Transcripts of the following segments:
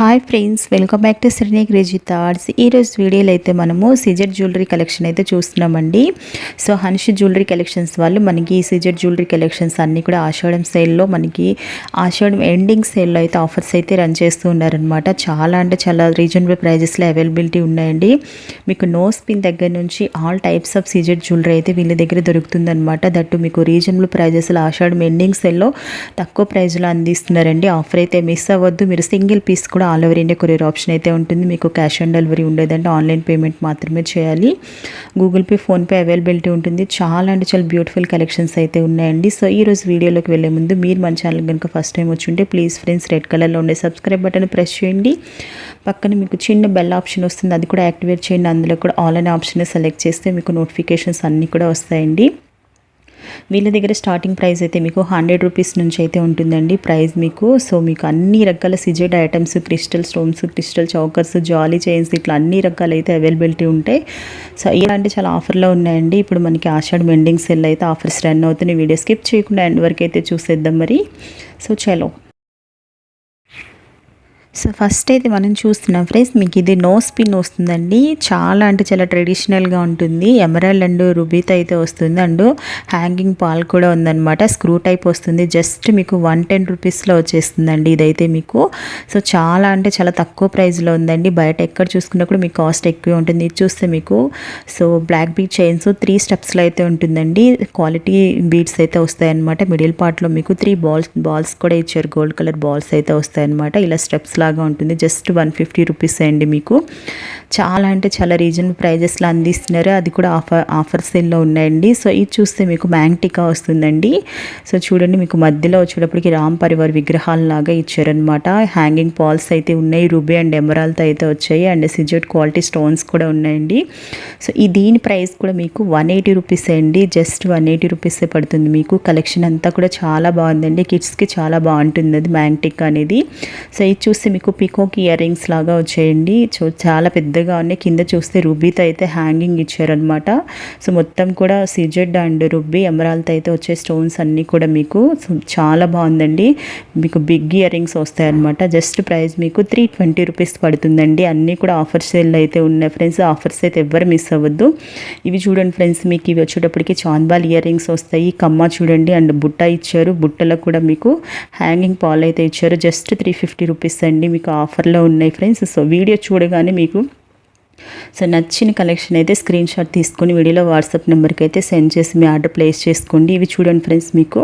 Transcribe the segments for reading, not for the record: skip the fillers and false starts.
Hi friends, welcome back to Srini crazy thoughts. ఈరోజు వీడియోలో అయితే మనము సిజెడ్ జ్యువెలరీ కలెక్షన్ అయితే చూస్తున్నామండి. సో హన్ష్ జ్యువెలరీ కలెక్షన్స్ వాళ్ళు మనకి ఈ సిజెడ్ జ్యువెలరీ కలెక్షన్స్ అన్నీ కూడా ఆషాఢం సేల్లో, మనకి ఆషాఢం ఎండింగ్ సేల్లో అయితే ఆఫర్స్ అయితే రన్ చేస్తూ ఉన్నారనమాట. చాలా అంటే చాలా రీజనబుల్ ప్రైజెస్లో అవైలబిలిటీ ఉన్నాయండి. మీకు నోస్ పిన్ దగ్గర నుంచి all types of CZ jewellery అయితే వీళ్ళ దగ్గర దొరుకుతుందనమాట. దట్టు మీకు రీజనబుల్ ప్రైజెస్లో ఆషాఢం ఎండింగ్ సేల్లో తక్కువ ప్రైజ్లో అందిస్తున్నారండి. ఆఫర్ అయితే మిస్ అవ్వద్దు. మీరు సింగిల్ పీస్ కూడా all over India courier option అయితే ఉంటుంది. మీకు క్యాష్ ఆన్ డెలివరీ ఉండేదంటే ఆన్లైన్ పేమెంట్ మాత్రమే చేయాలి. గూగుల్ పే, ఫోన్పే అవైలబిలిటీ ఉంటుంది. చాలా అంటే చాలా బ్యూటిఫుల్ కలెక్షన్స్ అయితే ఉన్నాయండి. సో ఈ రోజు వీడియోలోకి వెళ్ళే ముందు మీరు మన ఛానల్ కనుక ఫస్ట్ టైం వచ్చి ఉంటే ప్లీజ్ ఫ్రెండ్స్, రెడ్ కలర్లో ఉండే సబ్స్క్రైబ్ బటన్ ప్రెస్ చేయండి. పక్కన మీకు చిన్న బెల్ ఆప్షన్ వస్తుంది, అది కూడా యాక్టివేట్ చేయండి. అందులో కూడా ఆల్ అనే ఆప్షన్ సెలెక్ట్ చేస్తే మీకు నోటిఫికేషన్స్ అన్నీ కూడా వస్తాయండి. వీళ్ళ దగ్గర స్టార్టింగ్ ప్రైస్ అయితే మీకు 100 రూపీస్ నుంచి అయితే ఉంటుందండి ప్రైస్ మీకు. సో మీకు అన్ని రకాల CZ items, crystal stones, crystal chokers, జాలీ చైన్స్, ఇట్లా అన్ని రకాలు అయితే అవైలబిలిటీ ఉంటాయి. సో ఇలాంటి చాలా ఆఫర్లో ఉన్నాయండి. ఇప్పుడు మనకి ఆషాఢం ఎండింగ్ సెల్ అయితే ఆఫర్స్ రన్ అవుతున్నాయి. వీడియో స్కిప్ చేయకుండా ఎండ్ వరకు అయితే చూసేద్దాం మరి. సో చలో. సో ఫస్ట్ అయితే మనం చూస్తున్నాం ఫ్రెండ్స్, మీకు ఇది నోస్ పిన్ వస్తుందండి. చాలా అంటే చాలా ట్రెడిషనల్గా ఉంటుంది. ఎమరాల్డ్ అండ్ రూబీతో అయితే వస్తుంది. అండ్ హ్యాంగింగ్ పాల్ కూడా ఉందన్నమాట. స్క్రూ టైప్ వస్తుంది. జస్ట్ మీకు 110 రూపీస్లో వచ్చేస్తుందండి ఇదైతే మీకు. సో చాలా అంటే చాలా తక్కువ ప్రైస్లో ఉందండి. బయట ఎక్కడ చూసుకున్నా కూడా మీకు కాస్ట్ ఎక్కువ ఉంటుంది. ఇది చూస్తే మీకు సో బ్లాక్ బీట్ చైన్స్ 3 స్టెప్స్లో అయితే ఉంటుందండి. క్వాలిటీ బీడ్స్ అయితే వస్తాయన్నమాట. మిడిల్ పార్ట్లో మీకు 3 బాల్స్ కూడా ఇచ్చారు. గోల్డ్ కలర్ బాల్స్ అయితే వస్తాయన్నమాట. ఇలా స్టెప్స్ లాగా ఉంటుంది. జస్ట్ 150 రూపీస్ అండి మీకు. చాలా అంటే చాలా రీజనబుల్ ప్రైజెస్లో అందిస్తున్నారు. అది కూడా ఆఫర్ సేల్లో ఉన్నాయండి. సో ఇది చూస్తే మీకు మ్యాంగ్టికా వస్తుందండి. సో చూడండి, మీకు మధ్యలో వచ్చేటప్పటికి రామ్ పరివార్ విగ్రహాల లాగా ఇచ్చారనమాట. హ్యాంగింగ్ పాల్స్ అయితే ఉన్నాయి. రూబీ అండ్ ఎమరాల్తో అయితే వచ్చాయి. అండ్ సిజెడ్ క్వాలిటీ స్టోన్స్ కూడా ఉన్నాయండి. సో దీని ప్రైస్ కూడా మీకు 180 రూపీస్ అండి. జస్ట్ 180 రూపీసే పడుతుంది మీకు. కలెక్షన్ అంతా కూడా చాలా బాగుందండి. కిడ్స్కి చాలా బాగుంటుంది అది మ్యాంగ్టికా అనేది. సో ఇది చూస్తే మీకు పికాక్ ఇయర్ రింగ్స్ లాగా వచ్చేయండి. సో చాలా పెద్దగా ఉన్నాయి. కింద చూస్తే రూబీతో అయితే హ్యాంగింగ్ ఇచ్చారనమాట. సో మొత్తం కూడా సిజెడ్ అండ్ రూబీ ఎమరాల్తో అయితే వచ్చే స్టోన్స్ అన్నీ కూడా మీకు చాలా బాగుందండి. మీకు బిగ్ ఇయర్ రింగ్స్ వస్తాయన్నమాట. జస్ట్ ప్రైస్ మీకు 320 రూపీస్ పడుతుందండి. అన్నీ కూడా ఆఫర్ సేల్ అయితే ఉన్నాయి ఫ్రెండ్స్. ఆఫర్స్ అయితే ఎవ్వరు మిస్ అవ్వద్దు. ఇవి చూడండి ఫ్రెండ్స్, మీకు ఇవి వచ్చేటప్పటికి చాంద్బాల్ ఇయర్ రింగ్స్ వస్తాయి. కమ్మ చూడండి, అండ్ బుట్ట ఇచ్చారు. బుట్టలో కూడా మీకు హ్యాంగింగ్ పాల్ అయితే ఇచ్చారు. జస్ట్ 350 రూపీస్ అండి మీకు ఆఫర్లో ఉన్నాయి ఫ్రెండ్స్. సో వీడియో చూడగానే మీకు సో నచ్చిన కలెక్షన్ అయితే స్క్రీన్ షాట్ తీసుకొని వీడియోలో వాట్సాప్ నెంబర్కి అయితే సెండ్ చేసి మీ ఆర్డర్ ప్లేస్ చేసుకోండి. ఇవి చూడండి ఫ్రెండ్స్, మీకు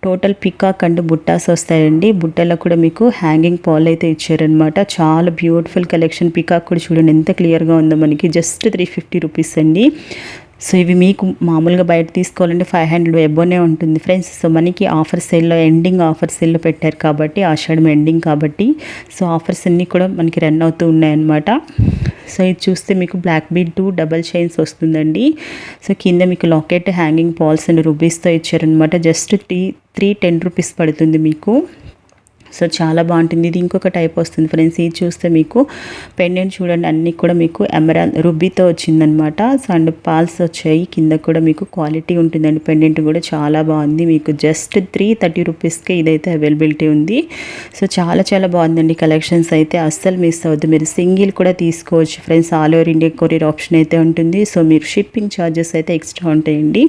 టోటల్ పికాక్ అండ్ బుట్టాస్ వస్తాయండి. బుట్టలో కూడా మీకు హ్యాంగింగ్ పాల్ అయితే ఇచ్చారనమాట. చాలా బ్యూటిఫుల్ కలెక్షన్. పికాక్ కూడా చూడండి ఎంత క్లియర్గా ఉందో మనకి. జస్ట్ 350 రూపీస్ అండి. సో ఇవి మీకు మామూలుగా బయట తీసుకోవాలంటే 500 ఎబోనే ఉంటుంది ఫ్రెండ్స్. సో మనకి ఆఫర్ సేల్లో, ఎండింగ్ ఆఫర్ సేల్లో పెట్టారు కాబట్టి, ఆషాఢం ఎండింగ్ కాబట్టి, సో ఆఫర్స్ అన్నీ కూడా మనకి రన్ అవుతూ ఉన్నాయన్నమాట. సో ఇది చూస్తే మీకు బ్లాక్ బీడ్ 2 డబల్ చైన్స్ వస్తుందండి. సో కింద మీకు లాకెట్, హ్యాంగింగ్ పాల్స్ అండ్ రూబీస్తో ఇచ్చారనమాట. జస్ట్ 310 రూపీస్ పడుతుంది మీకు. సో చాలా బాగుంటుంది. ఇది ఇంకొక టైప్ వస్తుంది ఫ్రెండ్స్. ఇది చూస్తే మీకు పెండెంట్ చూడండి, అన్నీ కూడా మీకు ఎమరాల్డ్ రూబీతో వచ్చిందనమాట. సో అండ్ పాల్స్ వచ్చాయి. కింద కూడా మీకు క్వాలిటీ ఉంటుందండి. పెండెంట్ కూడా చాలా బాగుంది. మీకు జస్ట్ 330 రూపీస్కే ఇదైతే అవైలబిలిటీ ఉంది. సో చాలా చాలా బాగుందండి కలెక్షన్స్ అయితే. అస్సలు మిస్ అవ్వద్దు. మీరు సింగిల్ కూడా తీసుకోవచ్చు friends. All over India courier option అయితే ఉంటుంది. సో మీరు షిప్పింగ్ ఛార్జెస్ అయితే ఎక్స్ట్రా ఉంటాయండి.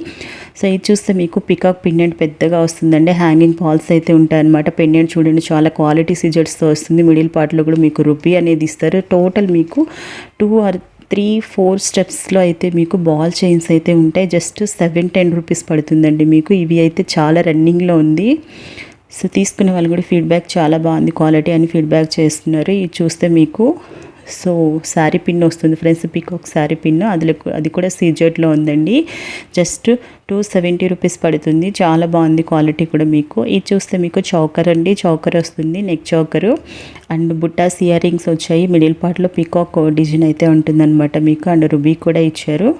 సో ఇది చూస్తే మీకు పికాక్ పెండెంట్ పెద్దగా వస్తుందండి. హ్యాంగింగ్ పాల్స్ అయితే ఉంటాయన్నమాట. పెండెంట్ చూడండి చాలా క్వాలిటీ సిజెట్స్తో వస్తుంది. మిడిల్ పార్ట్లో కూడా మీకు రూబీ అనేది ఇస్తారు. టోటల్ మీకు 2 or 3, 4 స్టెప్స్లో అయితే మీకు బాల్ చైన్స్ అయితే ఉంటాయి. జస్ట్ 710 రూపీస్ పడుతుందండి మీకు. ఇవి అయితే చాలా రన్నింగ్లో ఉంది. సో తీసుకునే వాళ్ళు కూడా ఫీడ్బ్యాక్ చాలా బాగుంది క్వాలిటీ అని ఫీడ్బ్యాక్ చేస్తున్నారు. ఇది చూస్తే మీకు సో శారీ పిన్ వస్తుంది ఫ్రెండ్స్. పికాక్ శారీ పిన్, అది కూడా సిజెడ్లో ఉందండి. జస్ట్ 270 రూపీస్ పడుతుంది. చాలా బాగుంది క్వాలిటీ కూడా మీకు. ఇది చూస్తే మీకు చౌకర్ అండి. చౌకర్ వస్తుంది, నెక్ చౌకరు అండ్ బుట్టాస్ ఇయర్ రింగ్స్ వచ్చాయి. మిడిల్ పార్ట్లో పికాక్ డిజైన్ అయితే ఉంటుందన్నమాట మీకు. అండ్ రూబీ కూడా ఇచ్చారు.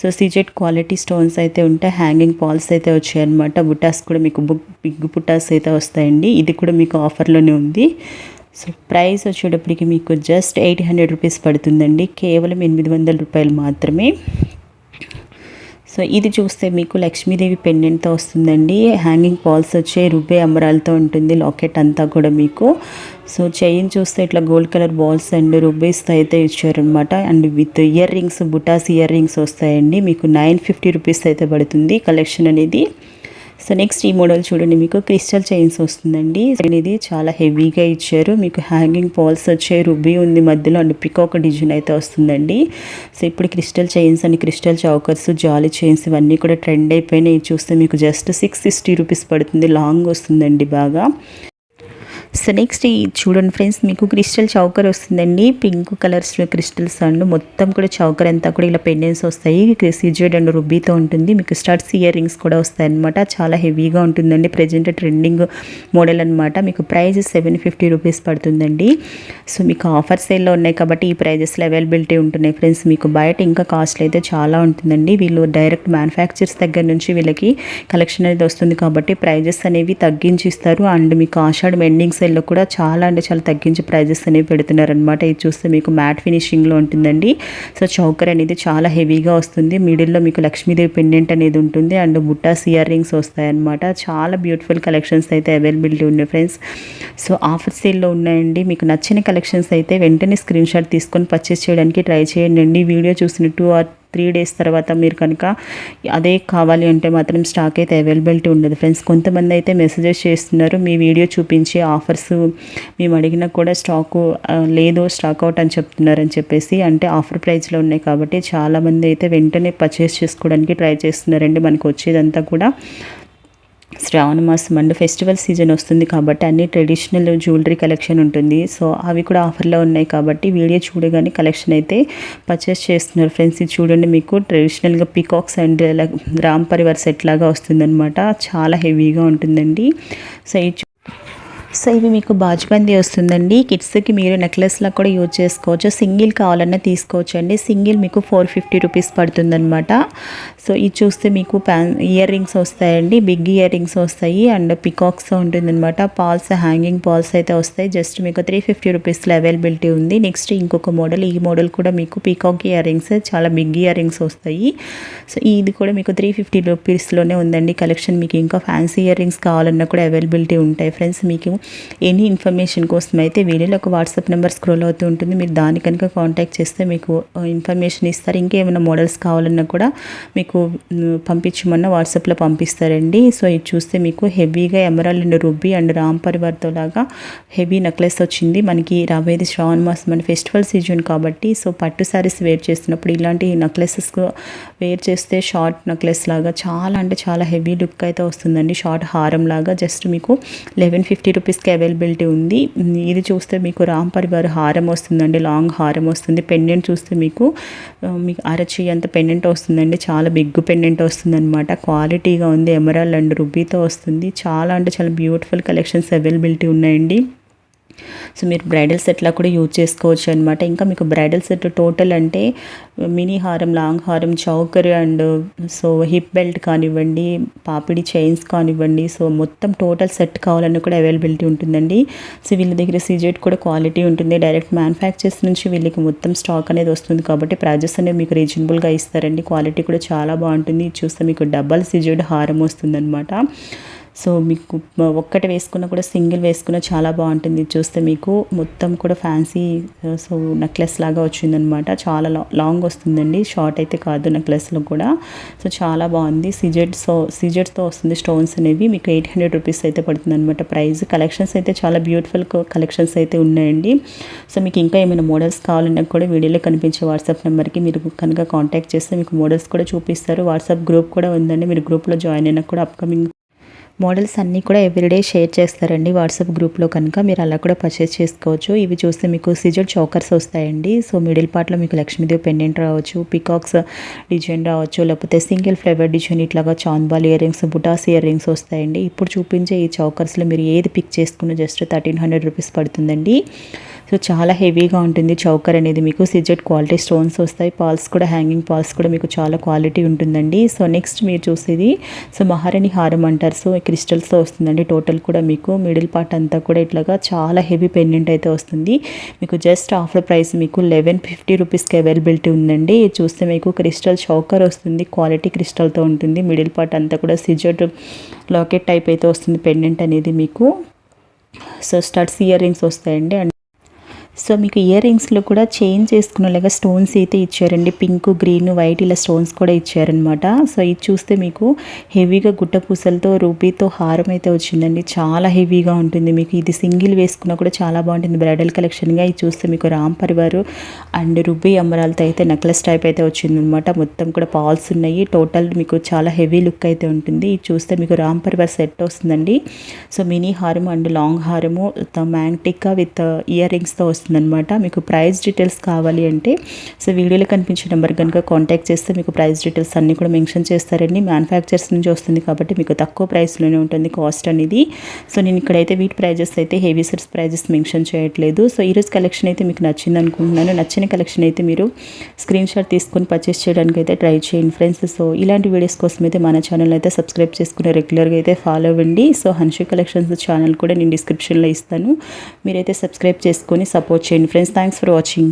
సో సిజెడ్ క్వాలిటీ స్టోన్స్ అయితే ఉంటాయి. హ్యాంగింగ్ పాల్స్ అయితే వచ్చాయి అనమాట. బుట్టాస్ కూడా మీకు బిగ్ బుట్టాస్ అయితే వస్తాయండి. ఇది కూడా మీకు ఆఫర్లోనే ఉంది. సో ప్రైస్ వచ్చేటప్పటికి మీకు జస్ట్ 800 రూపీస్ పడుతుందండి. కేవలం 800 రూపాయలు మాత్రమే. సో ఇది చూస్తే మీకు లక్ష్మీదేవి పెండెంట్తో వస్తుందండి. హ్యాంగింగ్ పాల్స్ వచ్చే రూబీ అమరాలతో ఉంటుంది లాకెట్ అంతా కూడా మీకు. సో చైన్ చూస్తే ఇట్లా గోల్డ్ కలర్ బాల్స్ అండ్ రూబీస్తో అయితే ఇచ్చారనమాట. అండ్ విత్ ఇయర్ రింగ్స్, బుటాస్ ఇయర్ రింగ్స్ వస్తాయండి. మీకు 950 రూపీస్ అయితే పడుతుంది కలెక్షన్ అనేది. సో నెక్స్ట్ ఈ మోడల్ చూడండి, మీకు క్రిస్టల్ చైన్స్ వస్తుందండి. ఇది చాలా హెవీగా ఇచ్చారు. మీకు హ్యాంగింగ్ పాల్స్ వచ్చాయి, రుబీ ఉంది మధ్యలో, అండ్ పికాక్ డిజైన్ అయితే వస్తుందండి. సో ఇప్పుడు crystal chains and crystal chokers, జాలీ చైన్స్ ఇవన్నీ కూడా ట్రెండ్ అయిపోయినాయి. చూస్తే మీకు జస్ట్ 660 రూపీస్ పడుతుంది. లాంగ్ వస్తుందండి బాగా. సో నెక్స్ట్ చూడండి ఫ్రెండ్స్, మీకు క్రిస్టల్ చౌకర్ వస్తుందండి. పింక్ కలర్స్ క్రిస్టల్స్ అండ్ మొత్తం కూడా చౌకర్ అంతా కూడా ఇలా పెండెంట్స్ వస్తాయి. సిజెడ్ అండ్ రుబ్బీతో ఉంటుంది. మీకు స్టడ్స్ ఇయర్ రింగ్స్ కూడా వస్తాయి అనమాట. చాలా హెవీగా ఉంటుందండి. ప్రెజెంట్ ట్రెండింగ్ మోడల్ అనమాట. మీకు ప్రైస్ 750 రూపీస్ పడుతుందండి. సో మీకు ఆఫర్ సేల్లో ఉన్నాయి కాబట్టి ఈ ప్రైజెస్లో అవైలబిలిటీ ఉంటున్నాయి ఫ్రెండ్స్. మీకు బయట ఇంకా కాస్ట్లీ అయితే చాలా ఉంటుందండి. వీళ్ళు డైరెక్ట్ మ్యానుఫ్యాక్చర్స్ దగ్గర నుంచి వీళ్ళకి కలెక్షన్ అనేది వస్తుంది కాబట్టి ప్రైజెస్ అనేవి తగ్గించి ఇస్తారు. అండ్ మీకు ఆషాఢం ఎండింగ్ సేల్లో కూడా చాలా అంటే చాలా తగ్గించి ప్రైజెస్ అనేవి పెడుతున్నారనమాట. ఇది చూస్తే మీకు మ్యాట్ ఫినిషింగ్లో ఉంటుందండి. సో చౌకర్ అనేది చాలా హెవీగా వస్తుంది. మిడిల్లో మీకు లక్ష్మీదేవి పెండెంట్ అనేది ఉంటుంది. అండ్ బుట్టాస్ ఇయర్ రింగ్స్ వస్తాయన్నమాట. చాలా బ్యూటిఫుల్ కలెక్షన్స్ అయితే అవైలబిలిటీ ఉన్నాయి ఫ్రెండ్స్. సో ఆఫర్ సేల్లో ఉన్నాయండి. మీకు నచ్చిన కలెక్షన్స్ అయితే వెంటనే స్క్రీన్ షాట్ తీసుకొని పర్చేస్ చేయడానికి ట్రై చేయండి. వీడియో చూసిన 2 or 3 days తర్వాత మీరు కనుక అదే కావాలి అంటే మాత్రం స్టాక్ అయితే అవైలబిలిటీ ఉండదు ఫ్రెండ్స్. కొంతమంది అయితే మెసేజెస్ చేస్తున్నారు, మీ వీడియో చూపించి ఆఫర్స్ మేము అడిగినా కూడా స్టాకు లేదు, స్టాక్ అవుట్ అని చెప్తున్నారని చెప్పేసి. అంటే ఆఫర్ ప్రైస్లో ఉన్నాయి కాబట్టి చాలామంది అయితే వెంటనే పర్చేస్ చేసుకోవడానికి ట్రై చేస్తున్నారండి. మనకు వచ్చేదంతా కూడా శ్రావణ మాసం అండ్ ఫెస్టివల్ సీజన్ వస్తుంది కాబట్టి అన్ని ట్రెడిషనల్ జ్యువెలరీ కలెక్షన్ ఉంటుంది. సో అవి కూడా ఆఫర్లో ఉన్నాయి కాబట్టి వీడియో చూడగానే కలెక్షన్ అయితే పర్చేస్ చేస్తున్నారు ఫ్రెండ్స్. ఇది చూడండి, మీకు ట్రెడిషనల్గా peacocks and Ram Parivar set లాగా వస్తుందన్నమాట. చాలా హెవీగా ఉంటుందండి. సో ఇవి మీకు బాజ్బందీ వస్తుందండి. కిడ్స్కి మీరు నెక్లెస్లా కూడా యూజ్ చేసుకోవచ్చు. సింగిల్ కావాలన్నా తీసుకోవచ్చు అండి. సింగిల్ మీకు 450 రూపీస్ పడుతుందన్నమాట. సో ఇది చూస్తే మీకు ఇయర్ రింగ్స్ వస్తాయండి. బిగ్ ఇయర్ రింగ్స్ వస్తాయి అండ్ పికాక్స్ ఉంటుందన్నమాట. పాల్స్, హ్యాంగింగ్ పాల్స్ అయితే వస్తాయి. జస్ట్ మీకు 350 రూపీస్లో అవైలబిలిటీ ఉంది. నెక్స్ట్ ఇంకొక మోడల్, ఈ మోడల్ కూడా మీకు పీకాక్ ఇయర్ రింగ్స్, చాలా బిగ్ ఇయర్ రింగ్స్ వస్తాయి. సో ఇది కూడా మీకు 350 రూపీస్లోనే ఉందండి కలెక్షన్. మీకు ఇంకా ఫ్యాన్సీ ఇయర్ రింగ్స్ కావాలన్నా కూడా అవైలబిలిటీ ఉంటాయి ఫ్రెండ్స్. మీకు ఎనీ ఇన్ఫర్మేషన్ కోసం అయితే వీడియోలో ఒక వాట్సాప్ నెంబర్ స్క్రోల్ అవుతూ ఉంటుంది. మీరు దాని కనుక కాంటాక్ట్ చేస్తే మీకు ఇన్ఫర్మేషన్ ఇస్తారు. ఇంకేమైనా మోడల్స్ కావాలన్నా కూడా మీకు పంపించమన్నా వాట్సాప్లో పంపిస్తారండి. సో ఇది చూస్తే మీకు హెవీగా emerald and ruby and Ram పరివార్తో లాగా హెవీ నెక్లెస్ వచ్చింది. మనకి రాబోయేది శ్రావణ మాసం అండ్ ఫెస్టివల్ సీజన్ కాబట్టి సో పట్టు శారీస్ వేర్ చేస్తున్నప్పుడు ఇలాంటి నెక్లెసెస్ వేర్ చేస్తే షార్ట్ నెక్లెస్ లాగా చాలా అంటే చాలా హెవీ లుక్ అయితే వస్తుందండి. షార్ట్ హారం లాగా జస్ట్ మీకు 1150 రూపీస్కి అవైలబిలిటీ ఉంది. ఇది చూస్తే మీకు రామ్ పరివార్ హారం వస్తుందండి. లాంగ్ హారం వస్తుంది. పెండెంట్ చూస్తే మీకు అరచి అంత పెండెంట్ వస్తుందండి. చాలా బిగ్ పెండెంట్ వస్తుందన్నమాట. క్వాలిటీగా ఉంది. ఎమరాల్డ్ అండ్ రుబీతో వస్తుంది. చాలా అంటే చాలా బ్యూటిఫుల్ కలెక్షన్స్ అవైలబిలిటీ ఉన్నాయండి. సో మీరు బ్రైడల్ సెట్లా కూడా యూజ్ చేసుకోవచ్చు అనమాట. ఇంకా మీకు బ్రైడల్ సెట్ టోటల్ అంటే మినీ హారం, లాంగ్ హారం, choker and so hip belt కానివ్వండి, పాపిడి చైన్స్ కానివ్వండి, సో మొత్తం టోటల్ సెట్ కావాలన్నా కూడా అవైలబిలిటీ ఉంటుందండి. సో వీళ్ళ దగ్గర సీజెట్ కూడా క్వాలిటీ ఉంటుంది. డైరెక్ట్ మ్యానుఫ్యాక్చర్స్ నుంచి వీళ్ళకి మొత్తం స్టాక్ అనేది వస్తుంది కాబట్టి ప్రైజెస్ అనేవి మీకు రీజనబుల్గా ఇస్తారండి. క్వాలిటీ కూడా చాలా బాగుంటుంది. చూస్తే మీకు డబల్ సీజెడ్ హారం వస్తుందన్నమాట. సో మీకు ఒక్కటి వేసుకున్నా కూడా సింగిల్ వేసుకున్నా చాలా బాగుంటుంది. చూస్తే మీకు మొత్తం కూడా ఫ్యాన్సీ సో నెక్లెస్ లాగా వచ్చిందనమాట. చాలా లాంగ్ వస్తుందండి, షార్ట్ అయితే కాదు నెక్లెస్లో కూడా. సో చాలా బాగుంది. సిజెట్స్తో వస్తుంది. స్టోన్స్ అనేవి మీకు 800 రూపీస్ అయితే పడుతుంది అనమాట ప్రైస్. కలెక్షన్స్ అయితే చాలా బ్యూటిఫుల్ కలెక్షన్స్ అయితే ఉన్నాయండి. సో మీకు ఇంకా ఏమైనా మోడల్స్ కావాలన్నా కూడా వీడియోలో కనిపించే వాట్సాప్ నెంబర్కి మీరు కనుక కాంటాక్ట్ చేస్తే మీకు మోడల్స్ కూడా చూపిస్తారు. వాట్సాప్ గ్రూప్ కూడా ఉందండి. మీరు గ్రూప్లో జాయిన్ అయినా కూడా అప్కమింగ్ మోడల్స్ అన్నీ కూడా ఎవ్రీడే షేర్ చేస్తారండి వాట్సాప్ గ్రూప్లో. కనుక మీరు అలా కూడా పర్చేస్ చేసుకోవచ్చు. ఇవి చూస్తే మీకు సిజెడ్ చౌకర్స్ వస్తాయండి. సో మిడిల్ పార్ట్లో మీకు లక్ష్మీదేవి పెండెంట్ రావచ్చు, పికాక్స్ డిజైన్ రావచ్చు, లేకపోతే సింగిల్ ఫ్లేవర్ డిజైన్ ఇట్లాగా చాంద్బాల్ ఇయర్ రింగ్స్, బుటాస్ ఇయర్ రింగ్స్ వస్తాయండి. ఇప్పుడు చూపించే ఈ చౌకర్స్లో మీరు ఏది పిక్ చేసుకున్న జస్ట్ 1300 రూపీస్ పడుతుందండి. సో చాలా హెవీగా ఉంటుంది చౌకర్ అనేది. మీకు సిజెడ్ క్వాలిటీ స్టోన్స్ వస్తాయి. పాల్స్ కూడా, హ్యాంగింగ్ పాల్స్ కూడా మీకు చాలా క్వాలిటీ ఉంటుందండి. సో నెక్స్ట్ మీరు చూసేది సో మహారాణి హారం అంటారు. సో క్రిస్టల్స్తో వస్తుందండి. టోటల్ కూడా మీకు మిడిల్ పార్ట్ అంతా కూడా ఇట్లాగా చాలా హెవీ పెండెంట్ అయితే వస్తుంది. మీకు జస్ట్ ఆఫర్ ప్రైస్ మీకు 1150 రూపీస్కి అవైలబిలిటీ ఉందండి. చూస్తే మీకు క్రిస్టల్ చౌకర్ వస్తుంది. క్వాలిటీ క్రిస్టల్తో ఉంటుంది. మిడిల్ పార్ట్ అంతా కూడా సిజెడ్ లాకెట్ టైప్ అయితే వస్తుంది పెండెంట్ అనేది మీకు. సో స్టడ్స్ ఇయర్ రింగ్స్ వస్తాయండి. సో మీకు ఇయర్ రింగ్స్లో కూడా చైన్ చేసుకునేలాగా స్టోన్స్ అయితే ఇచ్చారండి. పింక్, గ్రీన్, వైట్ ఇలా స్టోన్స్ కూడా ఇచ్చారనమాట. సో ఇది చూస్తే మీకు హెవీగా గుట్ట పూసలతో రూబీతో హారం అయితే వచ్చిందండి. చాలా హెవీగా ఉంటుంది. మీకు ఇది సింగిల్ వేసుకున్నా కూడా చాలా బాగుంటుంది బ్రైడల్ కలెక్షన్గా. ఇది చూస్తే మీకు రామ్ పరివారు అండ్ రూబీ అమ్మరాలతో అయితే నెక్లెస్ టైప్ అయితే వచ్చిందనమాట. మొత్తం కూడా పాల్స్ ఉన్నాయి. టోటల్ మీకు చాలా హెవీ లుక్ అయితే ఉంటుంది. ఇది చూస్తే మీకు రామ్ పరివార్ సెట్ వస్తుందండి. సో మినీ హారం అండ్ లాంగ్ హారము మ్యాంగ్టికా విత్ ఇయర్ రింగ్స్తో వస్తుంది అనమాట. మీకు ప్రైస్ డీటెయిల్స్ కావాలి అంటే సో వీడియోలో కనిపించే నెంబర్ కనుక కాంటాక్ట్ చేస్తే మీకు ప్రైస్ డీటెయిల్స్ అన్నీ కూడా మెన్షన్ చేస్తారండి. మ్యానుఫ్యాక్చర్స్ నుంచి వస్తుంది కాబట్టి మీకు తక్కువ ప్రైస్లోనే ఉంటుంది కాస్ట్ అనేది. సో నేను ఇక్కడైతే వీటి ప్రైజెస్ అయితే హెవీ సెట్స్ ప్రైజెస్ మెన్షన్ చేయట్లేదు. సో ఈరోజు కలెక్షన్ అయితే మీకు నచ్చింది అనుకుంటున్నాను. నచ్చిన కలెక్షన్ అయితే మీరు స్క్రీన్ షాట్ తీసుకొని పర్చేస్ చేయడానికి అయితే ట్రై చేయండి ఫ్రెండ్స్. సో ఇలాంటి వీడియోస్ కోసం అయితే మన ఛానల్ అయితే సబ్స్క్రైబ్ చేసుకుని రెగ్యులర్గా అయితే ఫాలో అవ్వండి. సో హన్షి కలెక్షన్స్ ఛానల్ కూడా నేను డిస్క్రిప్షన్లో ఇస్తాను. మీరైతే సబ్స్క్రైబ్ చేసుకొని సపోర్ట్ చేయండి ఫ్రెండ్స్. Thanks for watching.